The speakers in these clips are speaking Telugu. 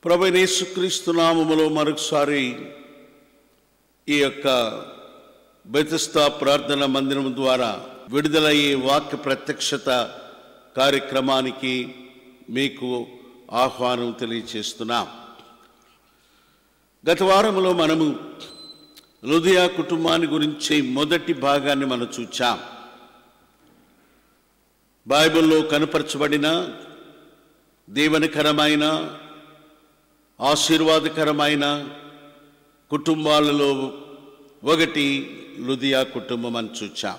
ప్రభువైన యేసుక్రీస్తు నామములో మరొకసారి ఈ యొక్క బెతెస్దా ప్రార్థన మందిరం ద్వారా విడుదలయ్యే వాక్య ప్రత్యక్షత కార్యక్రమానికి మీకు ఆహ్వానం తెలియచేస్తున్నాం. గత వారంలో మనము లుదియా కుటుంబాన్ని గురించి మొదటి భాగాన్ని మనం చూచాం. బైబిల్లో కనపరచబడిన దీవెనకరమైన ఆశీర్వాదకరమైన కుటుంబాలలో ఒకటి లుదియా కుటుంబం అని చూచాం.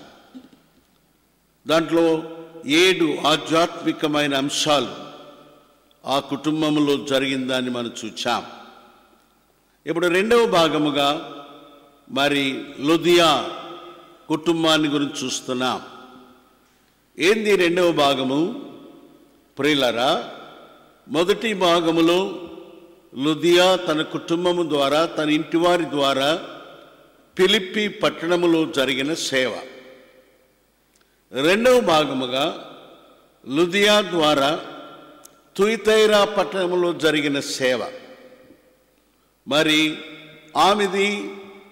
దాంట్లో 7 ఆధ్యాత్మికమైన అంశాలు ఆ కుటుంబంలో జరిగిందని మనం చూచాం. ఇప్పుడు రెండవ భాగముగా మరి లుదియా కుటుంబాన్ని గురించి చూస్తున్నాం. ఏంది రెండవ భాగము? ప్రియులారా, మొదటి భాగములో లుదియా తన కుటుంబము ద్వారా, తన ఇంటివారి ద్వారా ఫిలిప్పీ పట్టణములో జరిగిన సేవ. రెండవ భాగముగా లుదియా ద్వారా తుయతైరా పట్టణములో జరిగిన సేవ. మరి ఆమెది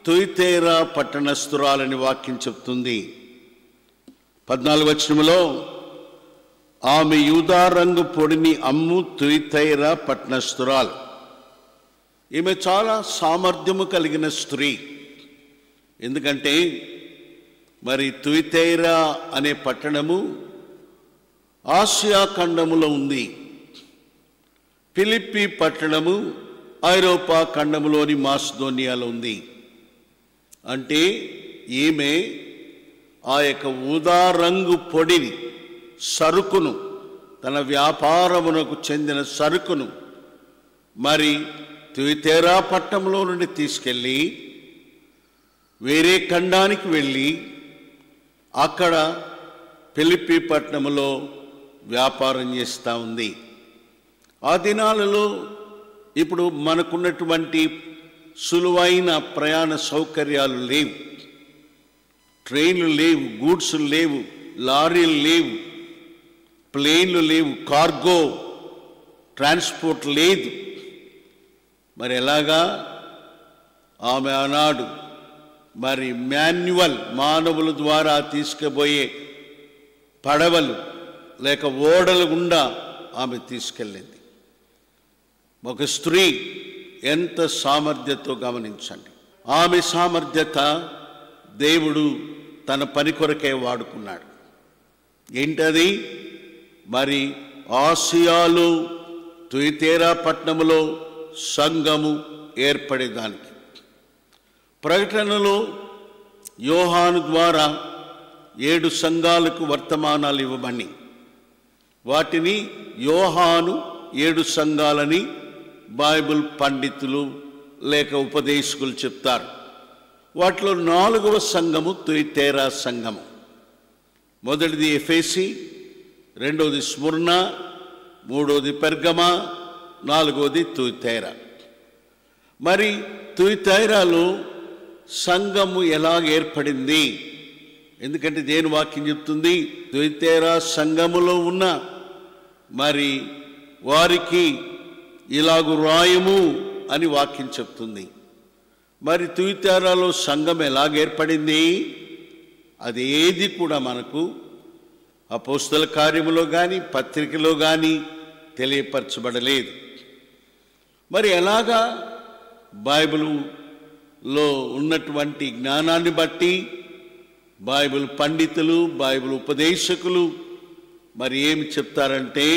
తుయతైరా పట్టణస్థురాలని వాక్యం చెప్తుంది. 14వ వచనములో ఆమె యూదా రంగు పొడిని అమ్ము తుయతైరా పట్టణస్థురాలు. ఈమె చాలా సామర్థ్యము కలిగిన స్త్రీ. ఎందుకంటే మరి తుయతైరా అనే పట్టణము ఆసియా ఖండములో ఉంది. ఫిలిప్పీ పట్టణము ఐరోపా ఖండములోని మాసిదోనియాలో ఉంది. అంటే ఈమె ఆ యొక్క ఊదా రంగు పొడిని, సరుకును, తన వ్యాపారమునకు చెందిన సరుకును మరి తుయతైరా పట్టణంలో నుండి తీసుకెళ్ళి వేరే ఖండానికి వెళ్ళి అక్కడ ఫిలిప్పీ పట్టణంలో వ్యాపారం చేస్తూ ఉంది. ఆ దినాలలో ఇప్పుడు మనకున్నటువంటి సులువైన ప్రయాణ సౌకర్యాలు లేవు. ట్రైన్లు లేవు, గూడ్స్ లేవు, లారీలు లేవు, ప్లేన్లు లేవు, కార్గో ట్రాన్స్పోర్ట్ లేదు. మరి ఎలాగా? ఆమె ఆనాడు మరి మాన్యువల్ మానవుల ద్వారా తీసుకుపోయే పడవలు లేక ఓడల గుండా ఆమె తీసుకెళ్ళింది. ఒక స్త్రీ ఎంత సామర్థ్యతో గమనించండి. ఆమె సామర్థ్యత దేవుడు తన పని కొరకే వాడుకున్నాడు. ఏంటది? మరి ఆసియాలో తుయతైరా పట్టణములో సంఘము ఏర్పడేదానికి. ప్రకటనలో యోహాను ద్వారా 7 సంఘాలకు వర్తమానాలు ఇవ్వబడి వాటిని యోహాను 7 సంఘాలని బైబిల్ పండితులు లేక ఉపదేశకులు చెప్తారు. వాటిలో 4వ సంఘము తుయతైరా సంఘము. మొదటిది ఎఫెసీ, రెండవది స్ముర్ణ, మూడవది పెర్గమా, 4వది తుయతైరా. మరి తుయతైరాలో సంఘము ఎలా ఏర్పడింది? ఎందుకంటే దేని వాక్యం చెప్తుంది? తుయతైరా సంఘములో ఉన్న మరి వారికి ఇలాగు రాయము అని వాక్యం చెప్తుంది. మరి తుయతైరాలో సంఘం ఎలాగ ఏర్పడింది? అది ఏది కూడా మనకు అపోస్తల కార్యములో కానీ పత్రికలో కానీ తెలియపరచబడలేదు. మరి ఎలాగా? బైబిల్లో ఉన్నటువంటి జ్ఞానాన్ని బట్టి బైబిల్ పండితులు, బైబిల్ ఉపదేశకులు మరి ఏమి చెప్తారంటే,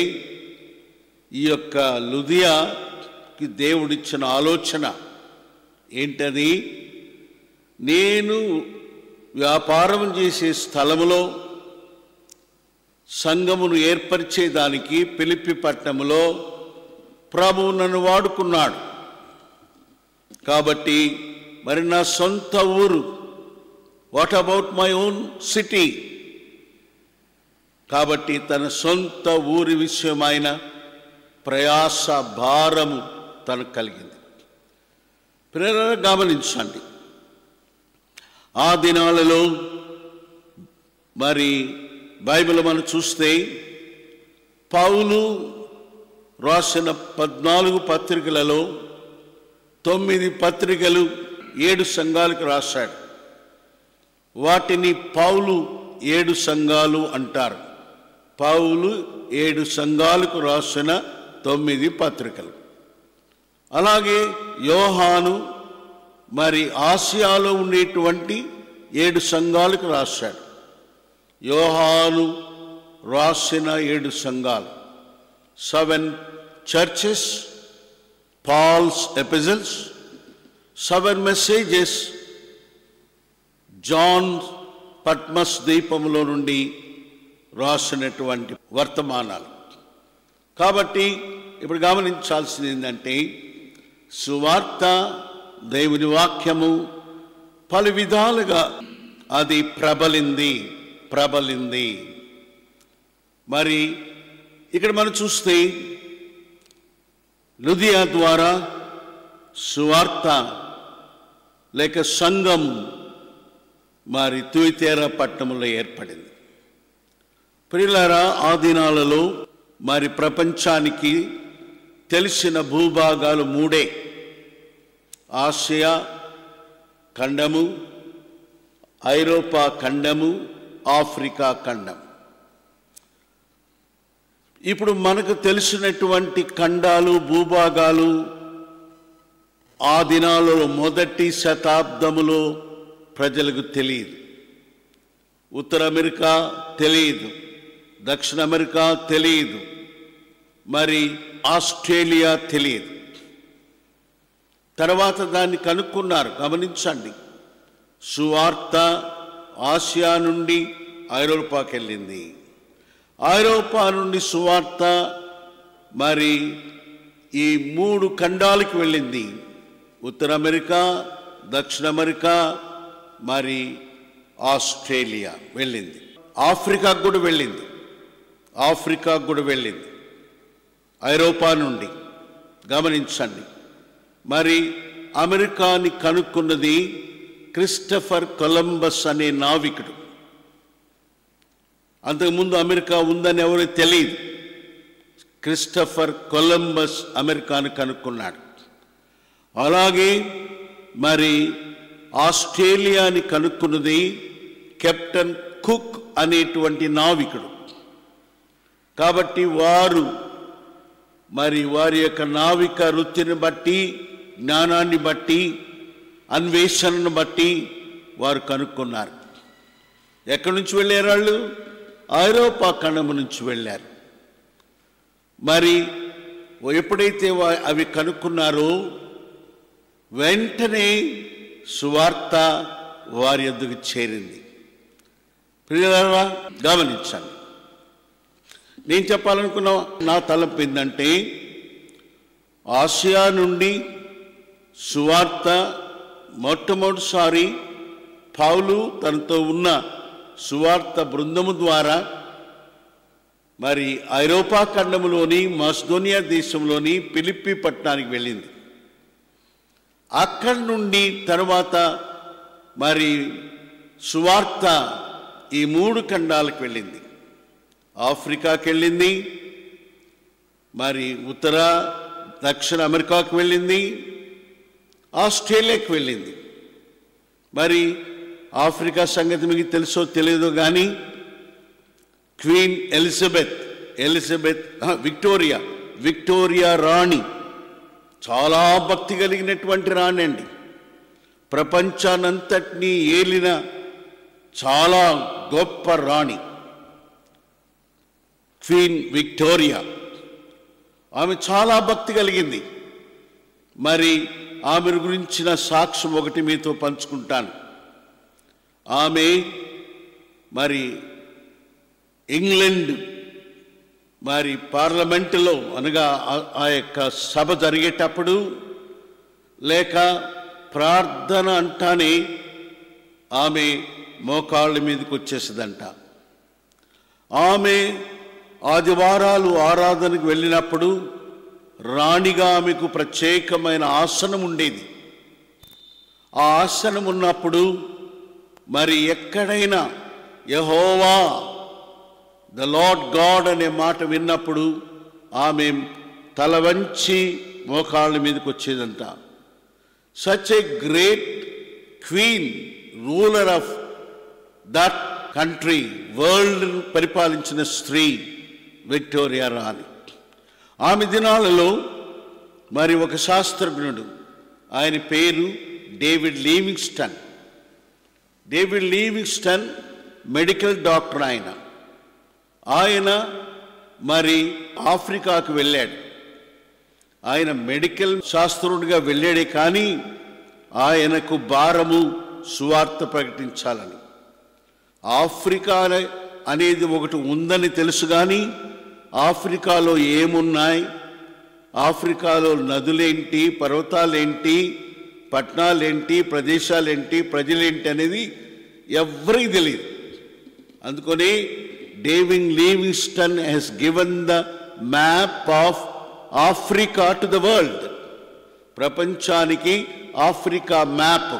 ఈ యొక్క లుదియాకి దేవుడిచ్చిన ఆలోచన ఏంటది? నేను వ్యాపారం చేసే స్థలములో సంఘమును ఏర్పరిచేదానికి ఫిలిప్పీ పట్టణములో ప్రభువు నన్ను వాడుకున్నాడు. కాబట్టి మరి నా సొంత ఊరు, what about my own city? కాబట్టి తన సొంత ఊరి విషయమైన ప్రయాస భారము తనకు కలిగింది. ప్రేరణ గమనించండి. ఆ దినాలలో మరి బైబిల్ మనం చూస్తే పౌలు రాసిన 14 పత్రికలలో 9 పత్రికలు 7 సంఘాలకు రాశాడు. వాటిని పౌలు 7 సంఘాలు అంటారు. పౌలు 7 సంఘాలకు రాసిన 9 పత్రికలు. అలాగే యోహాను మరి ఆసియాలో ఉండేటువంటి 7 సంఘాలకు రాశాడు. యోహాను రాసిన 7 సంఘాలు, 7 churches, Paul's epistles, 7 messages, John పట్మస్ ద్వీపంలో నుండి రాసినటువంటి వర్తమానాలు. కాబట్టి ఇప్పుడు గమనించాల్సింది ఏంటంటే, సువార్త దేవుని వాక్యము పలు విధాలుగా అది ప్రబలింది. మరి ఇక్కడ మనం చూస్తే లుదియా ద్వారా సువార్త లేక సంఘం మరి తుయితేరా పట్టణంలో ఏర్పడింది. ప్రియులారా, ఆ దినాలలో మరి ప్రపంచానికి తెలిసిన భూభాగాలు 3: ఆసియా ఖండము, ఐరోపా ఖండము, ఆఫ్రికా ఖండం. ఇప్పుడు మనకు తెలిసినటువంటి ఖండాలు, భూభాగాలు ఆ దినాలలో మొదటి శతాబ్దములో ప్రజలకు తెలియదు. ఉత్తర అమెరికా తెలియదు, దక్షిణ అమెరికా తెలియదు, మరి ఆస్ట్రేలియా తెలియదు. తర్వాత దాన్ని కనుక్కున్నారు. గమనించండి, సువార్త ఆసియా నుండి ఐరోపాకి వెళ్ళింది, ఐరోపా నుండి సువార్త మరి ఈ 3 ఖండాలకు వెళ్ళింది. ఉత్తర అమెరికా, దక్షిణ అమెరికా, మరి ఆస్ట్రేలియా వెళ్ళింది. ఆఫ్రికాకు కూడా వెళ్ళింది ఐరోపా నుండి. గమనించండి, మరి అమెరికాని కనుక్కున్నది క్రిస్టఫర్ కొలంబస్ అనే నావికుడు. అంతకుముందు అమెరికా ఉందని ఎవరు తెలియదు. క్రిస్టఫర్ కొలంబస్ అమెరికాను కనుక్కున్నాడు. అలాగే మరి ఆస్ట్రేలియాని కనుక్కున్నది కెప్టెన్ కుక్ అనేటువంటి నావికుడు. కాబట్టి వారు మరి వారి యొక్క నావిక వృత్తిని బట్టి, జ్ఞానాన్ని బట్టి, అన్వేషణను బట్టి వారు కనుక్కున్నారు. ఎక్కడి నుంచి వెళ్ళారు వాళ్ళు? ఐరోపా ఖండము నుంచి వెళ్ళారు. మరి ఎప్పుడైతే అవి కనుక్కున్నారో వెంటనే సువార్త వారి యొద్దకు చేరింది. ప్రియులారా, గమనించండి, నేను చెప్పాలనుకున్న నా తలంపు ఏంటంటే, ఆసియా నుండి సువార్త మొట్టమొదటిసారి పౌలు తనతో ఉన్న సువార్త బృందము ద్వారా మరి ఐరోపా ఖండములోని మాసిదోనియా దేశంలోని ఫిలిప్పీ పట్టణానికి వెళ్ళింది. అక్కడి నుండి తర్వాత మరి సువార్త ఈ 3 ఖండాలకు వెళ్ళింది. ఆఫ్రికాకి వెళ్ళింది, మరి ఉత్తర దక్షిణ అమెరికాకు వెళ్ళింది, ఆస్ట్రేలియాకి వెళ్ళింది. మరి ఆఫ్రికా సంగతి మీకు తెలుసో తెలియదో కానీ క్వీన్ ఎలిజబెత్ విక్టోరియా రాణి చాలా భక్తి కలిగినటువంటి రాణి అండి. ప్రపంచానంతటినీ ఏలిన చాలా గొప్ప రాణి క్వీన్ విక్టోరియా. ఆమె చాలా భక్తి కలిగింది. మరి ఆమె గురించిన సాక్ష్యం ఒకటి మీతో పంచుకుంటాను. ఆమె మరి ఇంగ్లాండ్ మరి పార్లమెంటులో అనగా ఆ యొక్క సభ జరిగేటప్పుడు లేక ప్రార్థన అంటానే ఆమె మోకాళ్ళ మీదకి వచ్చేసిందంట. ఆమె ఆదివారాలు ఆరాధనకు వెళ్ళినప్పుడు రాణిగా ఆమెకు ప్రత్యేకమైన ఆసనం ఉండేది. ఆ ఆసనం ఉన్నప్పుడు మరి ఎక్కడైనా యెహోవా ద లార్డ్ గాడ్ అనే మాట విన్నప్పుడు ఆమె తల వంచి మోకాళ్ళ మీదకి వచ్చేదంట. Such a great queen, ruler of that country, world పరిపాలించిన స్త్రీ విక్టోరియా రాణి. ఆమె దినాలలో మరి ఒక శాస్త్రజ్ఞుడు, ఆయన పేరు David Livingstone. David Livingstone medical doctor. ఆయన మరి ఆఫ్రికాకు వెళ్ళాడు. ఆయన మెడికల్ శాస్త్రుడిగా వెళ్ళాడే కానీ ఆయనకు భారము సువార్త ప్రకటించాలని. ఆఫ్రికా అనేది ఒకటి ఉందని తెలుసు కానీ ఆఫ్రికాలో ఏమున్నాయి, ఆఫ్రికాలో నదులేంటి, పర్వతాలేంటి, పట్టణాలేంటి, ప్రదేశాలేంటి, ప్రజలేంటి అనేది ఎవరికి తెలియదు. అందుకని David Livingstone he's given the map of Africa to the world. ప్రపంచానికి ఆఫ్రికా మ్యాప్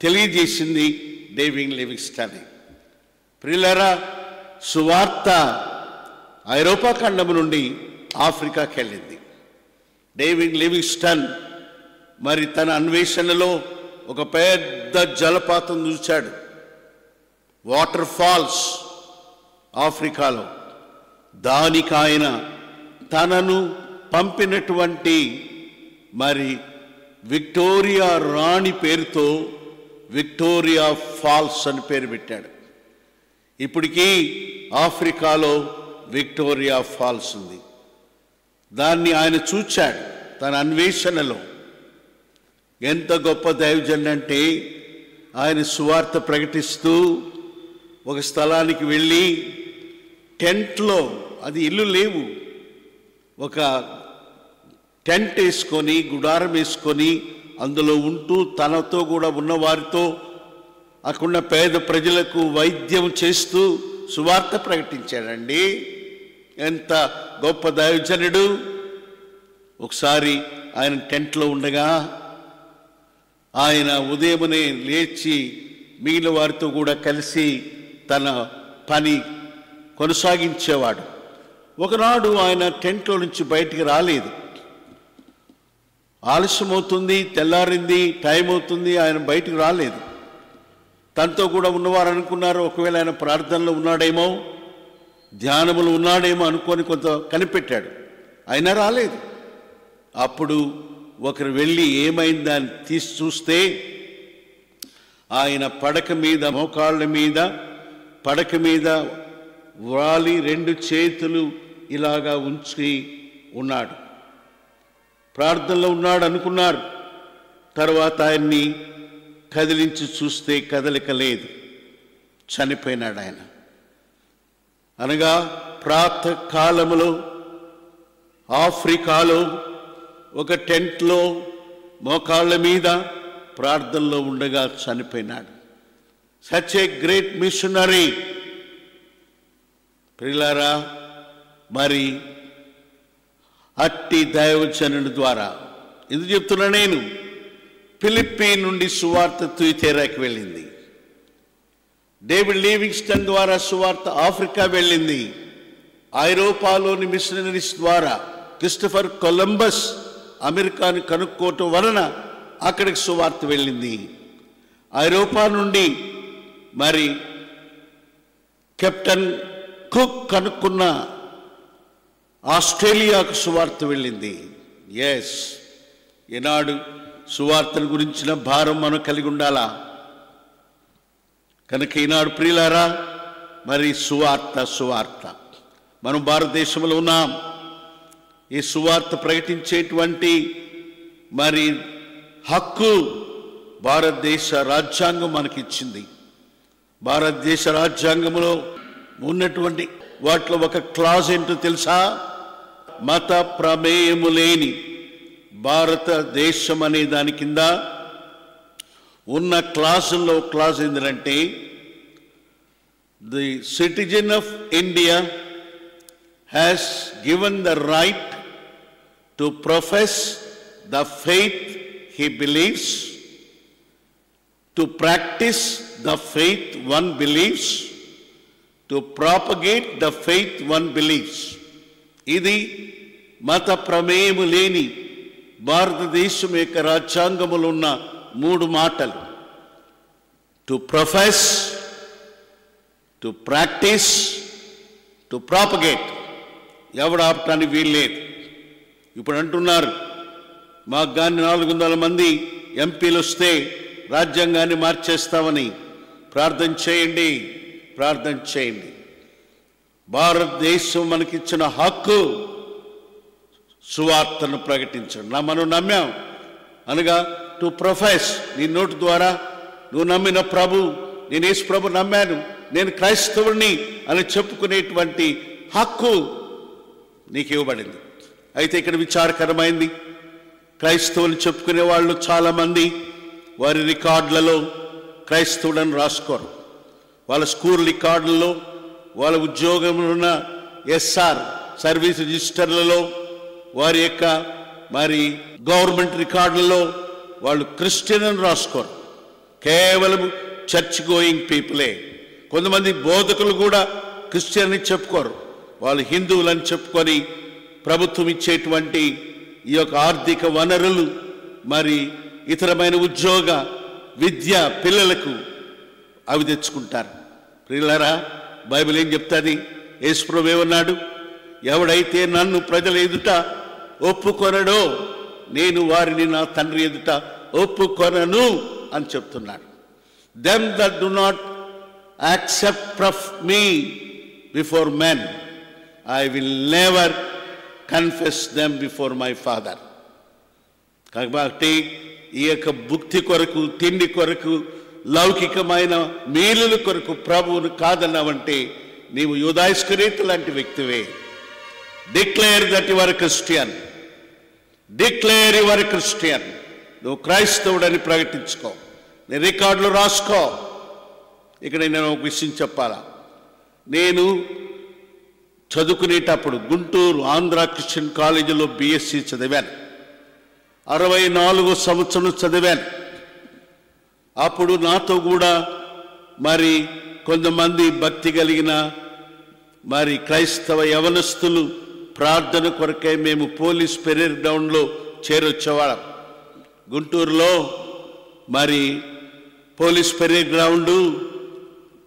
తెలియజేసింది డేవిడ్ లివింగ్స్టన్. ప్రియులారా, సువార్త ఐరోపా ఖండం నుండి ఆఫ్రికాకి వెళ్ళింది. డేవిడ్ లివింగ్స్టన్ మరి తన అన్వేషణలో ఒక పెద్ద జలపాతం చూశాడు, వాటర్ ఫాల్స్ ఆఫ్రికాలో. దానికి ఆయన తనను పంపినటువంటి మరి విక్టోరియా రాణి పేరుతో విక్టోరియా ఫాల్స్ అని పేరు పెట్టాడు. ఇప్పటికీ ఆఫ్రికాలో విక్టోరియా ఫాల్స్ ఉంది. దాన్ని ఆయన చూచాడు తన అన్వేషణలో. ఎంత గొప్ప దైవజనుడు అంటే, ఆయన సువార్త ప్రకటిస్తూ ఒక స్థలానికి వెళ్ళి టెంట్లో, అది ఇల్లు లేవు, ఒక టెంట్ వేసుకొని గుడారం వేసుకొని అందులో ఉంటూ తనతో కూడా ఉన్నవారితో అక్కడ పేద ప్రజలకు వైద్యం చేస్తూ సువార్త ప్రకటించాడండి. ఎంత గొప్ప దైవజనుడు. ఒకసారి ఆయన టెంట్లో ఉండగా ఆయన ఉదయమునే లేచి మిగిలిన వారితో కూడా కలిసి తన పని కొనసాగించేవాడు. ఒకనాడు ఆయన టెంట్లో నుంచి బయటికి రాలేదు. ఆలస్యం అవుతుంది, తెల్లారింది, టైం అవుతుంది, ఆయన బయటికి రాలేదు. తనతో కూడా ఉన్నవారు అనుకున్నారు ఒకవేళ ఆయన ప్రార్థనలో ఉన్నాడేమో, ధ్యానములు ఉన్నాడేమో అనుకొని కొంత కనిపెట్టాడు. అయినా రాలేదు. అప్పుడు ఒకరు వెళ్ళి ఏమైందని తీసి చూస్తే ఆయన పడక మీద, మోకాళ్ళ మీద, పడక మీద వాలి 2 చేతులు ఇలాగా ఉంచి ఉన్నాడు. ప్రార్థనలో ఉన్నాడు అనుకున్నారు. తర్వాత ఆయన్ని కదిలించి చూస్తే కదలిక లేదు, చనిపోయినాడు ఆయన. అనగా ప్రాతకాలములో ఆఫ్రికాలో ఒక టెంట్లో మోకాళ్ళ మీద ప్రార్థనలో ఉండగా చనిపోయినాడు. Such a great missionary. ప్రియులారా, మరి అట్టి దైవజనుడి ద్వారా ఎందుకు చెప్తున్నా నేను, ఫిలిప్పీ నుండి సువార్త తుయితేరాకి వెళ్ళింది. డేవిడ్ లివింగ్స్టన్ ద్వారా సువార్త ఆఫ్రికా వెళ్ళింది. ఐరోపాలోని మిషనరీస్ ద్వారా క్రిస్టఫర్ కొలంబస్ అమెరికాను కనుక్కోవటం వలన అక్కడికి సువార్త వెళ్ళింది. ఐరోపా నుండి మరి కెప్టెన్ కుక్ కనుక్కున్న ఆస్ట్రేలియాకు సువార్త వెళ్ళింది. ఎస్, ఈనాడు సువార్తను గురించిన భారం మనం కలిగి ఉండాలా. కనుక ఈనాడు ప్రియులారా, మరి సువార్త మనం భారతదేశంలో ఉన్నాం. ఈ సువార్త ప్రకటించేటువంటి మరి హక్కు భారతదేశ రాజ్యాంగం మనకిచ్చింది. భారతదేశ రాజ్యాంగంలో ఉన్నటువంటి వాటిలో ఒక క్లాజ్ ఏంటో తెలుసా? మత ప్రమేయము లేని భారతదేశం అనే దాని కింద ఉన్న క్లాసుల్లో క్లాజ్ ఏంటంటే, the citizen of India has given the right to profess the faith he believes, to practice the faith one believes, to propagate the faith one believes. ఇది మత ప్రమేయము లేని భారతదేశం యొక్క రాజ్యాంగములో ఉన్న 3 మాటలు: to profess, to practice, to propagate. ఎవడు ఆపటానికి వీల్లేదు. ఇప్పుడు అంటున్నారు, మాకు కానీ 400 మంది ఎంపీలు వస్తే రాజ్యాంగాన్ని మార్చేస్తామని. ప్రార్థన చేయండి, ప్రార్థన చేయండి. భారతదేశం మనకిచ్చిన హక్కు సువార్తను ప్రకటించండి. మనం నమ్మాం అనగా టు ప్రొఫెస్, నీ నోటి ద్వారా నువ్వు నమ్మిన ప్రభు, నేను యేసు ప్రభు నమ్మాను, నేను క్రైస్తవుడిని అని చెప్పుకునేటువంటి హక్కు నీకు ఇవ్వబడింది. అయితే ఇక్కడ విచారకరమైంది, క్రైస్తవులు చెప్పుకునే వాళ్ళు చాలామంది వారి రికార్డులలో క్రైస్తవుడని రాసుకోరు. వాళ్ళ స్కూల్ రికార్డులలో, వాళ్ళ ఉద్యోగంలో ఉన్న ఎస్ఆర్ సర్వీస్ రిజిస్టర్లలో, వారి యొక్క మరి గవర్నమెంట్ రికార్డులలో వాళ్ళు క్రిస్టియన్ అని రాసుకోరు. కేవలం చర్చ్ గోయింగ్ పీపులే. కొంతమంది బోధకులు కూడా క్రిస్టియన్ అని చెప్పుకోరు, వాళ్ళు హిందువులని చెప్పుకొని ప్రభుత్వం ఇచ్చేటువంటి ఈ యొక్క ఆర్థిక వనరులు, మరి ఇతరమైన ఉద్యోగ విద్య పిల్లలకు అవి తెచ్చుకుంటారు. ప్రియులారా, బైబిల్ ఏం చెప్తుంది? యేసు ప్రభువు ఏమన్నాడు? ఎవడైతే నన్ను ప్రజల ఎదుట ఒప్పుకొనడో నేను వారిని నా తండ్రి ఎదుట ఒప్పుకొనను అని చెప్తున్నాడు. Them that do not accept of me before men, I will never confess them before my father. కాబట్టి ఈ యొక్క భుక్తి కొరకు, తిండి కొరకు, లౌకికమైన మేలుల కొరకు ప్రభువును కాదన్నావంటే నీవు యూదా ఇస్కరియోతు లాంటి వ్యక్తివే. Declare that your Christian, declare your Christian. నువ్వు క్రైస్తవుడని ప్రకటించుకో, నీ రికార్డులు రాసుకో. ఇక్కడ నేను ఒక విషయం చెప్పాలా. నేను చదువుకునేటప్పుడు గుంటూరు ఆంధ్ర క్రిస్టియన్ కాలేజీలో బిఎస్సి చదివాను. 64 సంవత్సరం చదివాను. అప్పుడు నాతో కూడా మరి కొంతమంది భక్తి కలిగిన మరి క్రైస్తవ యవనస్తులు ప్రార్థన కొరకై మేము పోలీస్ పెరేడ్ గ్రౌండ్లో చేరొచ్చేవాళ్ళం. గుంటూరులో మరి పోలీస్ పెరేడ్ గ్రౌండు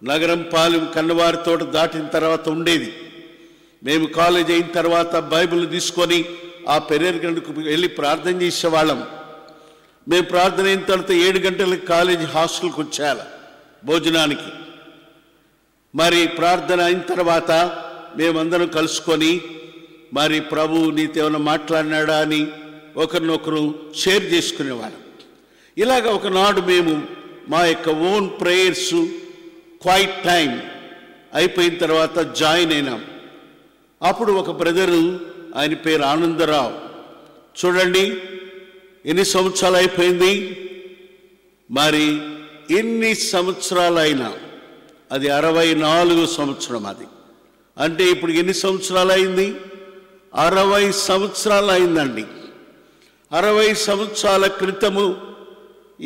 నగరం పాలెం కన్నవారి తోట దాటిన తర్వాత ఉండేది. మేము కాలేజ్ అయిన తర్వాత బైబిల్ తీసుకొని ఆ పెరేడ్ గ్రౌండ్కు వెళ్ళి ప్రార్థన చేసేవాళ్ళం. మేము ప్రార్థన అయిన తర్వాత 7 గంటలకు కాలేజీ హాస్టల్కి వచ్చేయాలి భోజనానికి. మరి ప్రార్థన అయిన తర్వాత మేమందరం కలుసుకొని మరి ప్రభు నీతో ఏమైనా మాట్లాడినాడా అని ఒకరినొకరు షేర్ చేసుకునేవాళ్ళం. ఇలాగ ఒకనాడు మేము మా యొక్క ఓన్ ప్రేయర్స్ క్వైట్ టైం అయిపోయిన తర్వాత జాయిన్ అయినాం. అప్పుడు ఒక బ్రదరు, ఆయన పేరు ఆనందరావు. చూడండి ఎన్ని సంవత్సరాలు అయిపోయింది, మరి ఎన్ని సంవత్సరాలైనా అది 64 సంవత్సరం. అది అంటే ఇప్పుడు ఎన్ని సంవత్సరాలు అయింది? 60 సంవత్సరాలు అయిందండి. 60 సంవత్సరాల క్రితము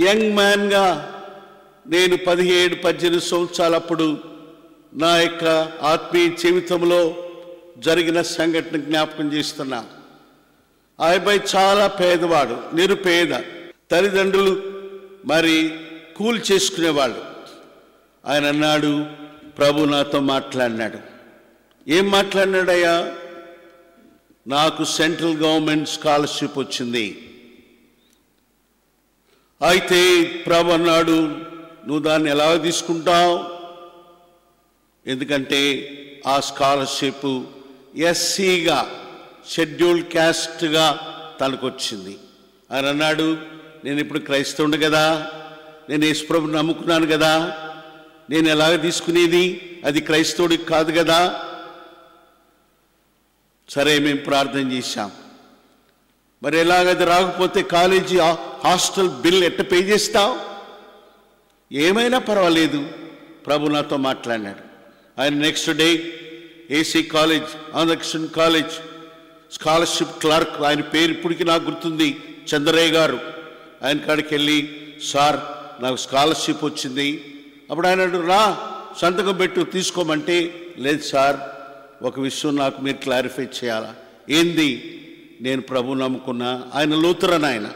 యంగ్ మ్యాన్గా నేను 17-18 సంవత్సరాలప్పుడు నా యొక్క ఆత్మీయ జీవితంలో జరిగిన సంఘటన జ్ఞాపకం చేస్తున్నా. ఆ అబ్బాయి చాలా పేదవాడు, నిరుపేద, తల్లిదండ్రులు మరి కూలి చేసుకునేవాళ్ళు. ఆయన అన్నాడు, ప్రభు నాతో మాట్లాడినాడు. ఏం మాట్లాడినాడయ్యా? నాకు సెంట్రల్ గవర్నమెంట్ స్కాలర్షిప్ వచ్చింది. అయితే ప్రభు అన్నాడు, నువ్వు దాన్ని ఎలా తీసుకుంటావు? ఎందుకంటే ఆ స్కాలర్షిప్ ఎస్సీగా, షెడ్యూల్డ్ క్యాస్ట్గా తనకు వచ్చింది. ఆయన అన్నాడు, నేను ఇప్పుడు క్రైస్తవుడు కదా, నేను యేసు ప్రభువుని నమ్ముకున్నాను కదా, నేను ఎలాగ తీసుకునేది? అది క్రైస్తవుడికి కాదు కదా. సరే, మేము ప్రార్థన చేశాం. మరి ఎలాగది రాకపోతే కాలేజీ హాస్టల్ బిల్ ఎట్ట పే చేస్తావు? ఏమైనా పర్వాలేదు, ప్రభు నాతో మాట్లాడినాడు. ఆయన next day AC college, Andhra Christian college scholarship clerk, ఆయన పేరు ఇప్పటికీ నాకు గుర్తుంది, చంద్రయ్య గారు. ఆయన కాడికి వెళ్ళి, సార్ నాకు స్కాలర్షిప్ వచ్చింది. అప్పుడు ఆయన రా సంతకం పెట్టు తీసుకోమంటే, లేదు సార్ ఒక విషయం నాకు మీరు క్లారిఫై చేయాలా. ఏంది? నేను ప్రభు నమ్ముకున్నా. ఆయన లూథరన్,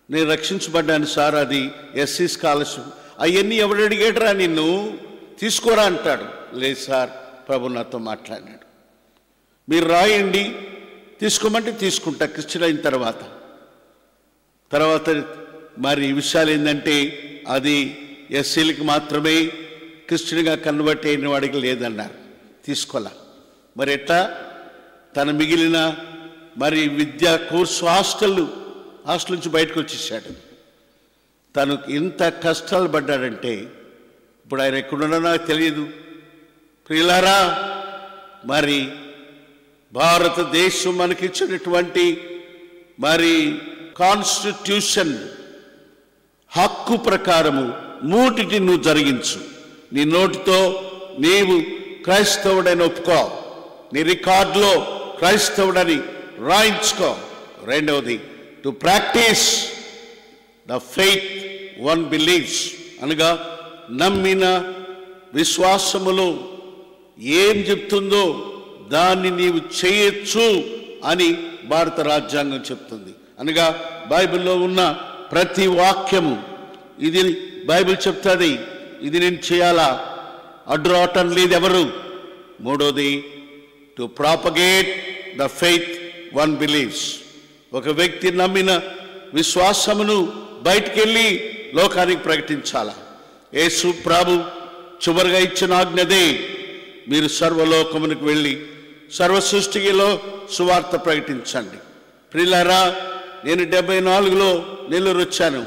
నేను రక్షించబడ్డాను సార్, అది ఎస్సీ స్కాలర్షిప్. అవన్నీ ఎవడు అడిగాడురా నిన్ను, తీసుకోరా అంటాడు. లేదు సార్, ప్రభు నాతో మాట్లాడినాడు. మీరు రాయండి, తీసుకోమంటే తీసుకుంటా క్రిస్టియన్ అయిన తర్వాత. మరి ఈ విషయాలు ఏంటంటే అది ఎస్సీలకి మాత్రమే, క్రిస్టియన్గా కన్వర్ట్ అయిన వాడికి లేదన్నారు, తీసుకోలే. మరి ఎట్లా తన మిగిలిన మరి విద్యా కోర్సు హాస్టల్ నుంచి బయటకు వచ్చేసాడు. తను ఇంత కష్టాలు పడ్డాడంటే ఇప్పుడు ఆయన ఎక్కడున్నా నాకు తెలియదు. ప్రియులారా, మరి భారతదేశం మనకిచ్చినటువంటి మరి కాన్స్టిట్యూషన్ హక్కు ప్రకారము మూటిని నువ్వు జరిగించు. నీ నోటితో నీవు క్రైస్తవుడని ఒప్పుకో, నీ రికార్డులో క్రైస్తవుడని రాయించుకో. రెండవది, to practice the faith one believes, అనగా నమ్మిన విశ్వాసములో ఏం చెప్తుందో దాన్ని నీవు చేయొచ్చు అని భారత రాజ్యాంగం చెప్తుంది. అనగా బైబిల్లో ఉన్న ప్రతి వాక్యము ఇది బైబిల్ చెప్తుంది, ఇది నేను చేయాలా, అడ్డు రావటం లేదు ఎవరు. మూడోది, to propagate the faith one believes, ఒక వ్యక్తి నమ్మిన విశ్వాసమును బయటికెళ్ళి లోకానికి ప్రకటించాలా. యేసు ప్రభు చివరిగా ఇచ్చిన ఆజ్ఞదే, మీరు సర్వలోకమునికి వెళ్ళి సర్వ సృష్టిలో సువార్త ప్రకటించండి. ప్రియులారా, నేను 74లో నెల్లూరు వచ్చాను.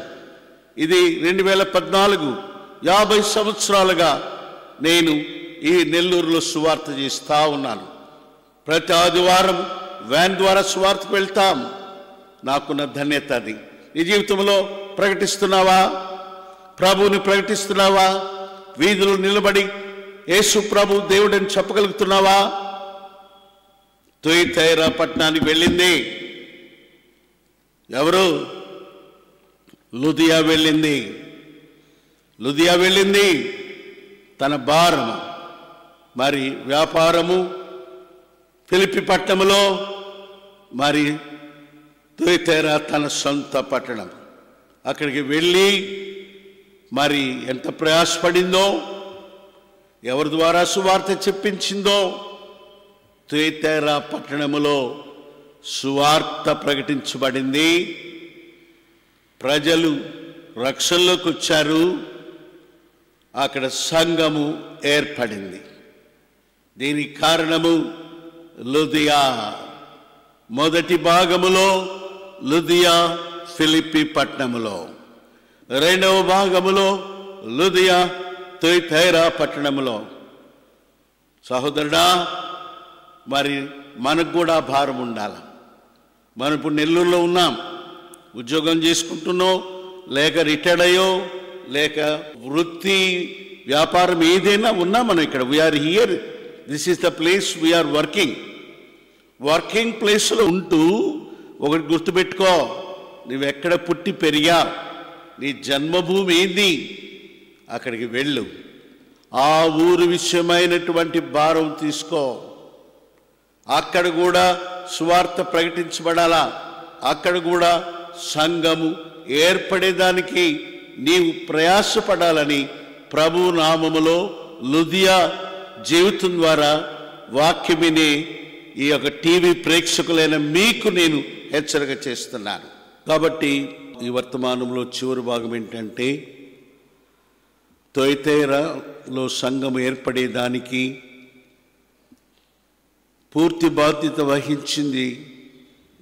ఇది 2014, 50 సంవత్సరాలుగా నేను ఈ నెల్లూరులో సువార్త చేస్తూ ఉన్నాను. ప్రతి ఆదివారం వ్యాన్ ద్వారా సువార్తకు వెళ్తాం. నాకున్న ధన్యత అది. నీ జీవితంలో ప్రకటిస్తున్నావా? ప్రభువుని ప్రకటిస్తున్నావా? వీధులు నిలబడి యేసు ప్రభు దేవుడని చెప్పగలుగుతున్నావా? తుయతైరా పట్టణానికి వెళ్ళింది ఎవరు? లుదియా వెళ్ళింది. తన భారము మరి వ్యాపారము ఫిలిప్పి పట్టణంలో, మరి తుయతైరా తన సొంత పట్టణం. అక్కడికి వెళ్ళి మరి ఎంత ప్రయాసపడిందో, ఎవరి ద్వారా సువార్త చెప్పించిందో. తుయతైరా పట్టణములో సువార్త ప్రకటించబడింది. ప్రజలు రక్షణలోకి వచ్చారు. అక్కడ సంఘము ఏర్పడింది. దీనికి కారణము లుదియా. మొదటి భాగములో లుదియా ఫిలిప్పి పట్టణములో, రెండవ భాగములో లుదియా తుయతైరా పట్టణములో. సహోదరుడా, మరి మనకు కూడా భారం ఉండాలి. మనం ఇప్పుడు నెల్లూరులో ఉన్నాం, ఉద్యోగం చేసుకుంటున్నాం, లేక రిటైర్డ్ అయ్యో, లేక వృత్తి వ్యాపారం ఏదైనా ఉన్నా మనం ఇక్కడ we are here, this is the place we are working ప్లేస్లో ఉంటూ ఒకటి గుర్తుపెట్టుకో, నువ్వెక్కడ పుట్టి పెరిగా, నీ జన్మభూమి ఏంది, అక్కడికి వెళ్ళు. ఆ ఊరు విషయమైనటువంటి భారం తీసుకో. అక్కడ కూడా సువార్త ప్రకటించబడాలా, అక్కడ కూడా సంఘము ఏర్పడేదానికి నీవు ప్రయాసపడాలని ప్రభు నామములో లుదియా జీవితం ద్వారా వాక్యమిని ఈ యొక్క టీవీ ప్రేక్షకులైన మీకు నేను హెచ్చరిక చేస్తున్నాను. కాబట్టి ఈ వర్తమానంలో చివరి భాగం ఏంటంటే, తుయతైరాలో సంఘం ఏర్పడేదానికి పూర్తి బాధ్యత వహించింది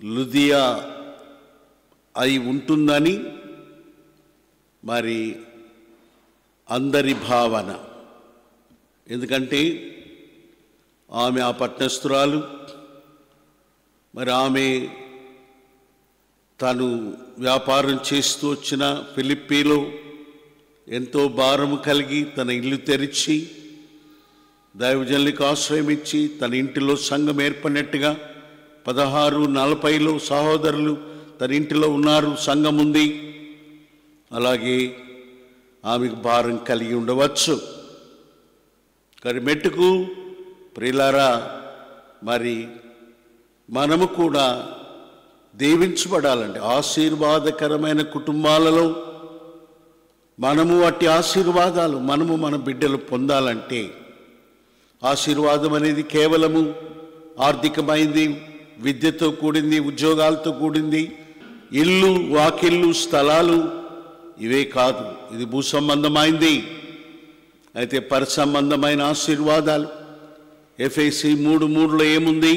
లుదియా అయి ఉంటుందని మరి అందరి భావన. ఎందుకంటే ఆమె ఆ పట్టణస్థురాలు, మరి ఆమె తను వ్యాపారం చేస్తూ వచ్చిన ఫిలిప్పీలో ఎంతో భారము కలిగి తన ఇల్లు తెరిచి దైవజనులకు ఆశ్రయం ఇచ్చి తన ఇంటిలో సంఘం ఏర్పడినట్టుగా 16:40లో సహోదరులు తన ఇంటిలో ఉన్నారు, సంఘం ఉంది. అలాగే ఆమెకు భారం కలిగి ఉండవచ్చు. కానీ మెట్టుకు ప్రియులారా, మరి మనము కూడా దీవించబడాలంటే ఆశీర్వాదకరమైన కుటుంబాలలో మనము అట్టి ఆశీర్వాదాలు మనము మన బిడ్డలు పొందాలంటే ఆశీర్వాదం అనేది కేవలము ఆర్థికమైంది, విద్యతో కూడింది, ఉద్యోగాలతో కూడింది, ఇల్లు, వాకిళ్ళు, స్థలాలు ఇవే కాదు. ఇది భూ సంబంధమైంది. అయితే పర సంబంధమైన ఆశీర్వాదాలు ఎఫెసీ 3:3లో ఏముంది?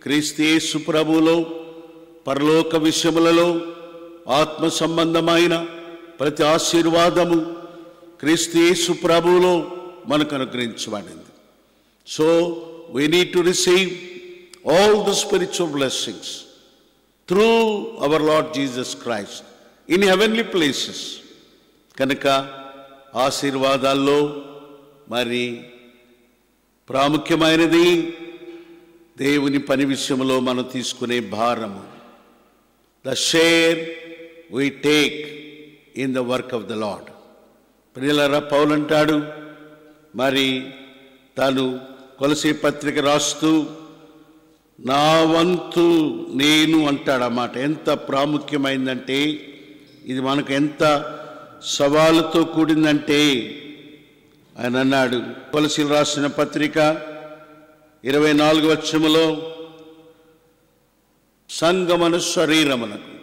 క్రీస్తు యేసు ప్రభువులో పరలోక విషయములలో ఆత్మ సంబంధమైన ప్రతి ఆశీర్వాదము క్రీస్తు యేసు ప్రభువులో మనకు అనుగ్రహించబడింది. So we need to receive all the spiritual blessings through our Lord Jesus Christ in heavenly places. కనుక ఆశీర్వాదాల్లో మరి ప్రాముఖ్యమైనది దేవుని పని విషయంలో మనం తీసుకునే భారము. The share we take in the work of the Lord. ప్రియులారా, పౌలు అంటాడు, మరి తాను కొలసీ పత్రిక రాస్తూ నా వంతు నేను అంటాడన్నమాట. ఎంత ప్రాముఖ్యమైందంటే ఇది మనకు ఎంత సవాలుతో కూడిందంటే ఆయన అన్నాడు, కొలసీలు రాసిన పత్రిక 24వ వచనములో సంగమను శరీరమునకు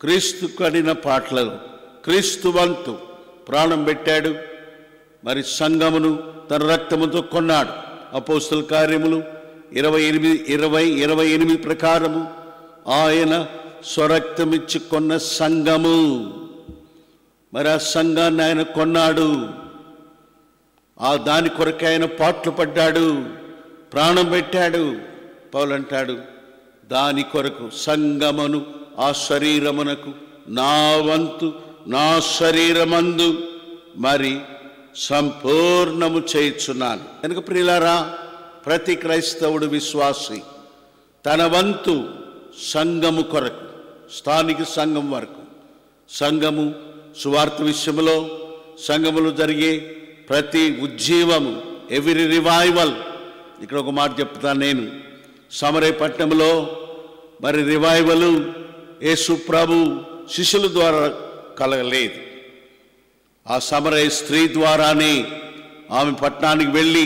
క్రీస్తు కడిన పాటలలో క్రీస్తు వంతు ప్రాణం పెట్టాడు. మరి సంగమును తన రక్తముతో కొన్నాడు. అపోస్తల కార్యములు 28 ప్రకారము ఆయన స్వరక్తమిచ్చి కొన్న సంఘము. మరి ఆ సంఘాన్ని ఆయన కొన్నాడు. ఆ దాని కొరకు ఆయన పాట్లు పడ్డాడు, ప్రాణం పెట్టాడు. పౌలు అంటాడు, దాని కొరకు సంగమును ఆ శరీరమునకు నా వంతు నా శరీరమందు మరి సంపూర్ణము చేయుచున్నాను. కనుక ప్రియులారా, ప్రతి క్రైస్తవుడు విశ్వాసి తన వంతు సంఘము కొరకు, స్థానిక సంఘం వరకు, సంఘము సువార్త విషయంలో, సంఘములో జరిగే ప్రతి ఉజ్జీవము, ఎవ్రీ రివైవల్. ఇక్కడ ఒక మాట చెప్తాను నేను. సమరయపట్నంలో మరి రివైవల్ యేసు ప్రభు శిష్యుల ద్వారా కలగలేదు. ఆ సమరయ స్త్రీ ద్వారానే ఆమె పట్టణానికి వెళ్ళి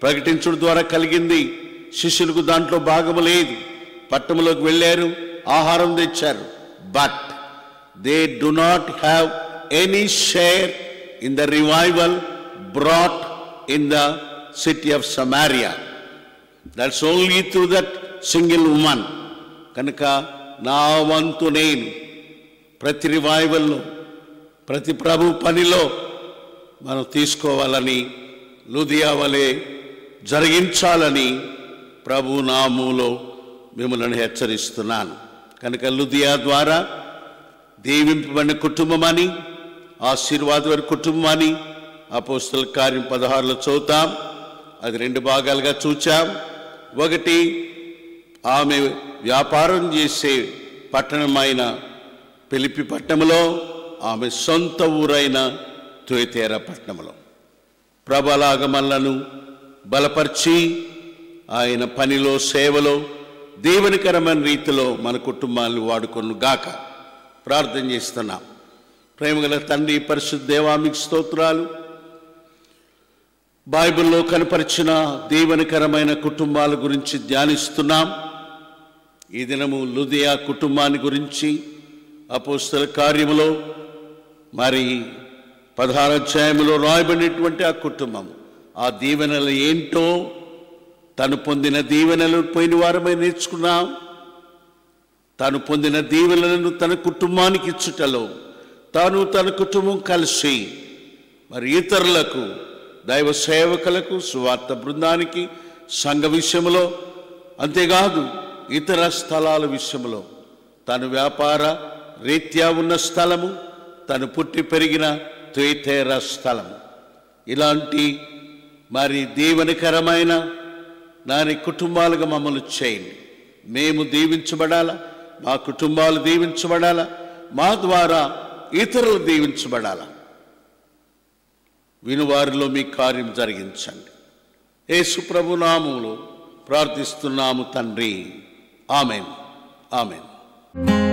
ప్రకటించడం ద్వారా కలిగింది. శిష్యులకు దాంట్లో భాగము లేదు. పట్టణంలోకి వెళ్ళారు, ఆహారం తెచ్చారు, but they do not have any share in the revival brought in the city of Samaria. That's only through that single woman. కనుక నా వంతు నేను ప్రతి రివైవల్లో, ప్రతి ప్రభు పనిలో మనం తీసుకోవాలని, లుదియా వలె జరిగించాలని ప్రభు నామములో మిమ్మల్ని హెచ్చరిస్తున్నాను. కనుక లుదియా ద్వారా దీవింపబడిన కుటుంబం అని, ఆశీర్వాదమైన కుటుంబం అని అపోస్తల కార్యం 16లో చదువుతాం. అది 2 భాగాలుగా చూచాం. ఒకటి, ఆమె వ్యాపారం చేసే పట్టణమైన ఫిలిప్పి పట్టణంలో, ఆమె సొంత ఊరైన తుయతైర పట్టణంలో ప్రభలాగమలను బలపరిచి ఆయన పనిలో, సేవలో దేవునికరమైన రీతిలో మన కుటుంబాన్ని వాడుకొను గాక ప్రార్థన చేస్తున్నాం. ప్రేమగల తండ్రి, పరిశుద్ధ దేవా, మీకు స్తోత్రాలు. బైబిల్లో కనపరిచిన దీవెనకరమైన కుటుంబాల గురించి ధ్యానిస్తున్నాం. ఈ దినము లుదియా కుటుంబాన్ని గురించి అపోస్తల కార్యములో మరి 16వ అధ్యాయంలో రాయబడినటువంటి ఆ కుటుంబం, ఆ దీవెనలు ఏంటో, తను పొందిన దీవెనలు పోయిన వారమై నేర్చుకున్నాం. తాను పొందిన దీవెనలను తన కుటుంబానికి ఇచ్చుటలో, తాను తన కుటుంబం కలిసి మరి ఇతరులకు, దైవ సేవకులకు, సువార్త బృందానికి, సంఘ విషయంలో, అంతేకాదు ఇతర స్థలాల విషయంలో, తను వ్యాపార రీత్యా ఉన్న స్థలము, తను పుట్టి పెరిగిన తుయతైర స్థలము, ఇలాంటి మరి దీవెనకరమైన దాని కుటుంబాలుగా మమ్మల్ని చేయండి. మేము దీవించబడాలా, మా కుటుంబాలు దీవించబడాలా, మా ద్వారా ఇతరులు దీవించబడాలా. వినువారిలో మీ కార్యం జరిగించండి. యేసు ప్రభు నామములో ప్రార్థిస్తున్నాము తండ్రి. Amen, amen. నమస్కారం.